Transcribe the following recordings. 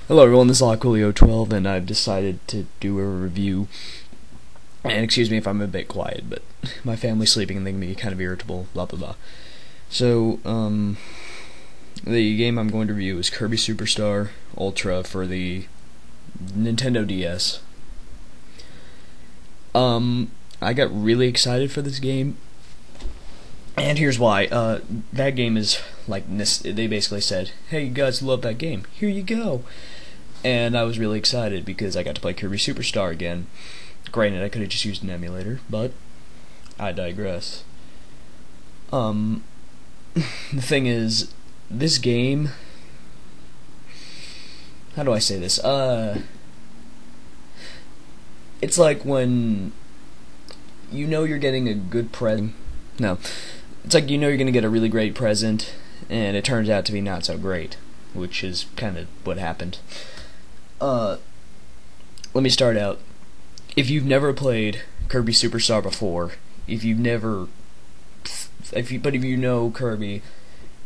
Hello everyone, this is Coolio12 and I've decided to do a review. And excuse me if I'm a bit quiet, but my family's sleeping and they can be kind of irritable, blah blah blah. So, the game I'm going to review is Kirby Superstar Ultra for the Nintendo DS. I got really excited for this game, and here's why. That game is like, they basically said, hey, you guys love that game, here you go. And I was really excited because I got to play Kirby Superstar again. Granted, I could have just used an emulator, but I digress. The thing is, this game, how do I say this? It's like when you know you're getting a good present. No, it's like you know you're gonna get a really great present, and it turns out to be not so great, which is kind of what happened. Let me start out. If you've never played Kirby Superstar before, if you know Kirby,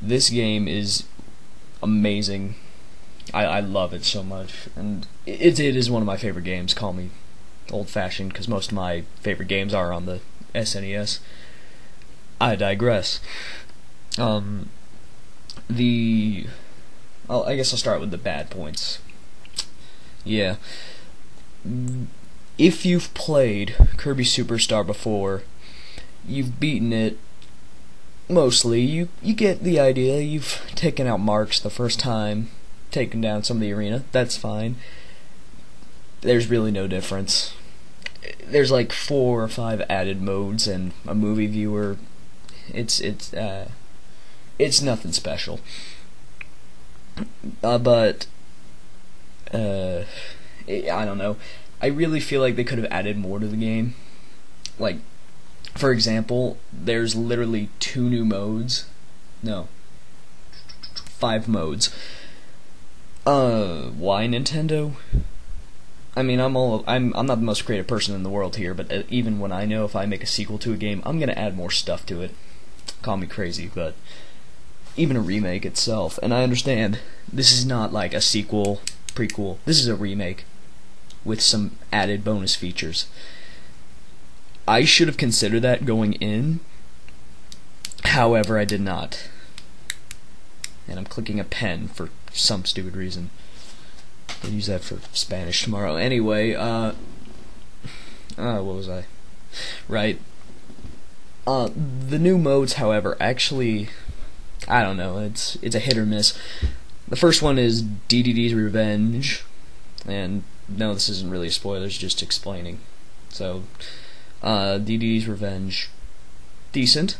this game is amazing. I love it so much, and it is one of my favorite games. Call me old-fashioned, because most of my favorite games are on the SNES. I digress. I guess I'll start with the bad points. Yeah. If you've played Kirby Superstar before, you've beaten it mostly. You get the idea. You've taken out marks the first time, taken down some of the arena. That's fine. There's really no difference. There's like 4 or 5 added modes and a movie viewer. It's nothing special. I don't know. I really feel like they could have added more to the game. Like, for example, there's literally 2 new modes. No, 5 modes. Why Nintendo? I mean, I'm not the most creative person in the world here, but even when I know if I make a sequel to a game, I'm gonna add more stuff to it. Call me crazy, but even a remake itself, and I understand this is not like a sequel, prequel. This is a remake with some added bonus features. I should have considered that going in. However, I did not. And I'm clicking a pen for some stupid reason. I'll use that for Spanish tomorrow. Anyway, what was I? Right. The new modes, however, actually, I don't know, it's a hit or miss. The first one is DDD's Revenge, and no, this isn't really spoilers, just explaining. So, DDD's Revenge, decent.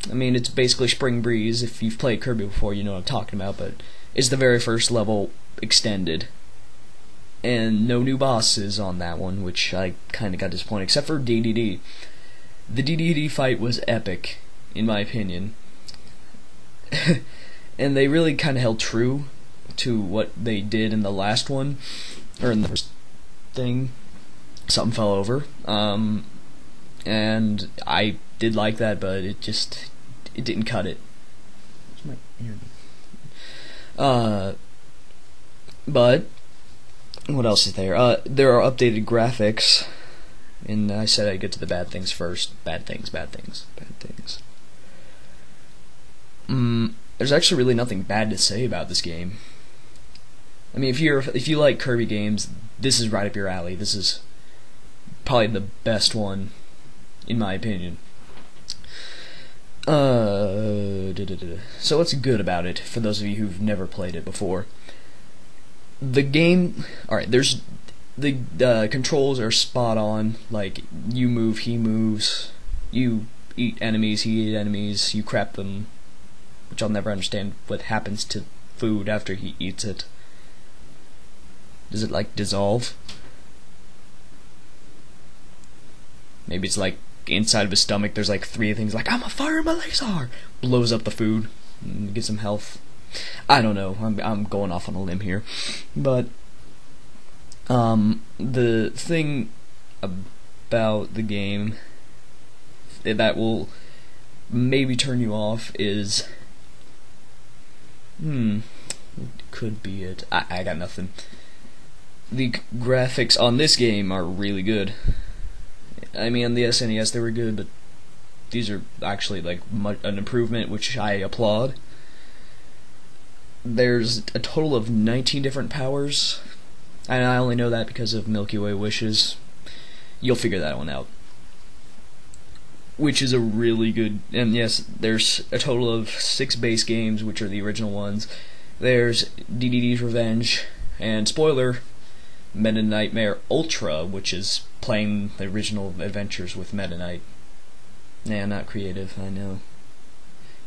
I mean, it's basically Spring Breeze. If you've played Kirby before, you know what I'm talking about, but it's the very first level extended. And no new bosses on that one, which I kind of got disappointed, except for DDD. The DDD fight was epic, in my opinion. And they really kind of held true to what they did in the last one, or in the first thing. Something fell over, and I did like that, but it didn't cut it. But what else is there? There are updated graphics, and I said I'd get to the bad things first. Bad things. There's actually really nothing bad to say about this game. I mean, if you like Kirby games, this is right up your alley. This is probably the best one, in my opinion. So what's good about it, for those of you who've never played it before? The game, alright, there's the controls are spot on. Like, you move, he moves, you eat enemies, he eats enemies, you crap them, which I'll never understand what happens to food after he eats it. Does it, like, dissolve? Maybe it's like inside of his stomach there's like 3 things like, I'm a fire my laser! Blows up the food and gets some health. I don't know, I'm going off on a limb here. But the thing about the game that will maybe turn you off is could be it. I got nothing. The graphics on this game are really good. I mean, on the SNES they were good, but these are actually like an improvement, which I applaud. There's a total of 19 different powers, and I only know that because of Milky Way Wishes. You'll figure that one out. Which is a really good, and yes, there's a total of 6 base games, which are the original ones. There's DDD's Revenge, and spoiler, Meta Nightmare Ultra, which is playing the original adventures with Meta Knight. Yeah, not creative, I know.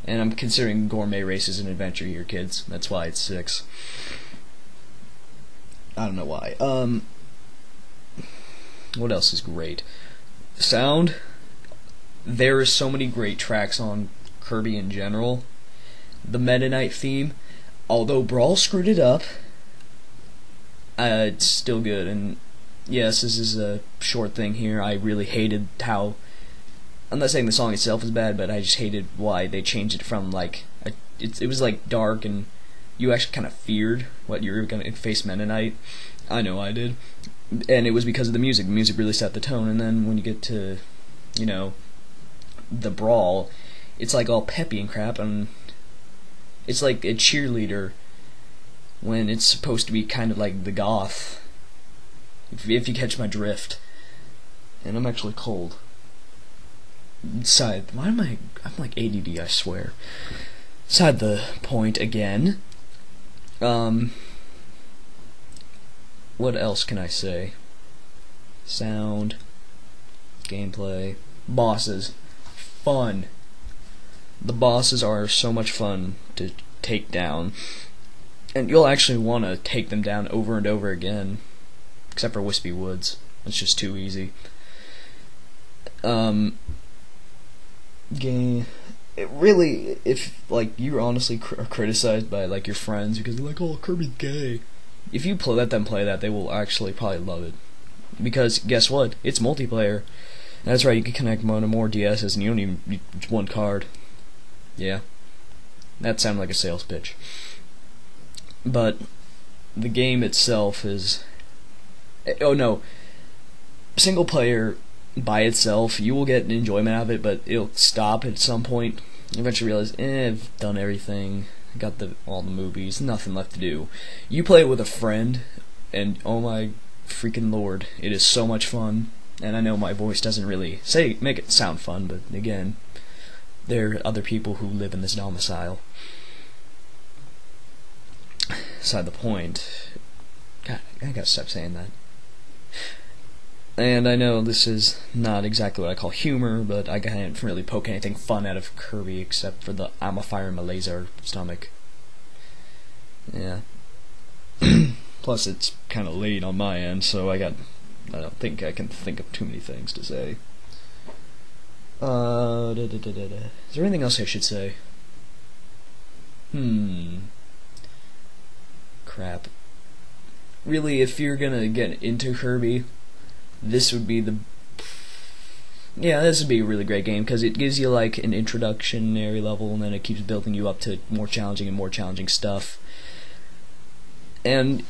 And I'm considering Gourmet Race as an adventure here, kids. That's why it's 6. I don't know why. What else is great? Sound. There are so many great tracks on Kirby in general. The Meta Knight theme, although Brawl screwed it up, it's still good. And yes, this is a short thing here. I really hated how, I'm not saying the song itself is bad, but I just hated why they changed it from like it was like dark, and you actually kind of feared what you were gonna face Meta Knight. I know I did, and it was because of the music. The music really set the tone. And then when you get to, you know, the Brawl, it's like all peppy and crap, and it's like a cheerleader when it's supposed to be kind of like the goth. If you catch my drift. And I'm actually cold. Side, why am I'm like ADD, I swear. Side the point again. What else can I say? Sound, gameplay, bosses, fun. The bosses are so much fun to take down, and you'll actually want to take them down over and over again, except for Wispy Woods. It's just too easy. Game. It really, if like you're honestly are criticized by like your friends because they're like, "Oh, Kirby's gay," if you let them play that, they will actually probably love it. Because guess what? It's multiplayer. And that's right. You can connect one or more DSs, and you don't even need one card. Yeah, that sounded like a sales pitch. But the game itself is, oh no, single player by itself, you will get an enjoyment out of it, but it'll stop at some point. You eventually realize, I've done everything. I got all the movies, nothing left to do. You play it with a friend, and oh my freaking lord, it is so much fun. And I know my voice doesn't really make it sound fun, but again, there are other people who live in this domicile. Beside the point. God, I gotta stop saying that. And I know this is not exactly what I call humor, but I can't really poke anything fun out of Kirby except for the "I'm a fire in my laser" stomach. Yeah. Plus, it's kind of late on my end, so I don't think I can think of too many things to say. Is there anything else I should say? Crap. Really, if you're gonna get into Kirby, this would be this would be a really great game, because it gives you like an introductionary level, and then it keeps building you up to more challenging stuff. And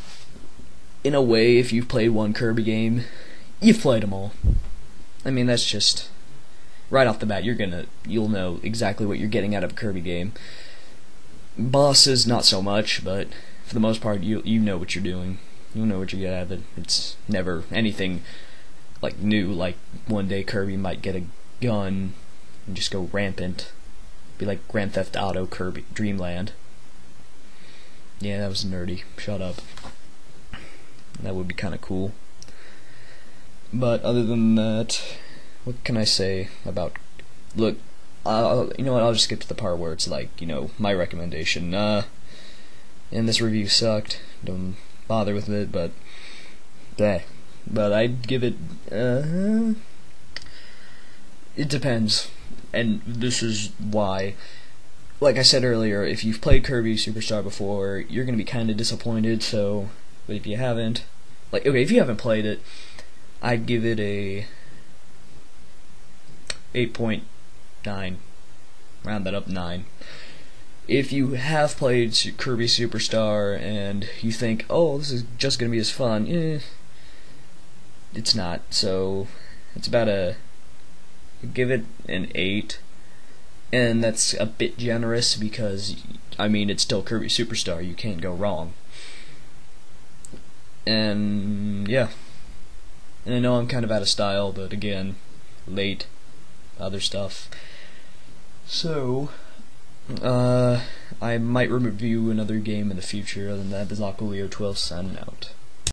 in a way, if you've played one Kirby game, you've played them all. I mean, that's just right off the bat. You'll know exactly what you're getting out of a Kirby game. Bosses, not so much, but for the most part, you know what you're doing. You know what you get out of it. It's never anything like new. Like one day Kirby might get a gun and just go rampant. Be like Grand Theft Auto Kirby Dreamland. Yeah, that was nerdy. Shut up. That would be kind of cool. But other than that, what can I say about? Look, you know what? I'll just skip to the part where it's like, you know, my recommendation. And this review sucked. Don't bother with it, but bleh. But I'd give it. It depends, and this is why. Like I said earlier, if you've played Kirby Superstar before, you're gonna be kind of disappointed. So, but if you haven't, if you haven't played it, I'd give it a 8.9. Round that up 9. if you have played Kirby Superstar and you think, oh, this is just gonna be as fun, it's not. So it's about give it an 8, and that's a bit generous because I mean it's still Kirby Superstar. You can't go wrong. And yeah, and I know I'm kind of out of style, but again, late, other stuff. So I might review another game in the future. Other than that, the Zacholio 12 signing out.